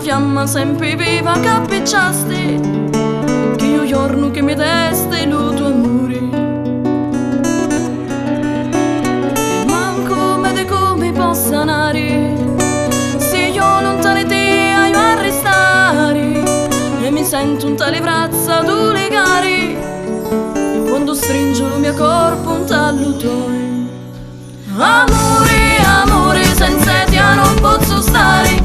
fiamma sempre viva che appicciasti, che io giorno che mi deste lo tuo amore. E manco me di come possa nare, se io lontano te io a restare, e mi sento un tale braccia tu legare, e quando stringo il mio corpo un tallo tuo. Amore, amore, senza te non posso stare,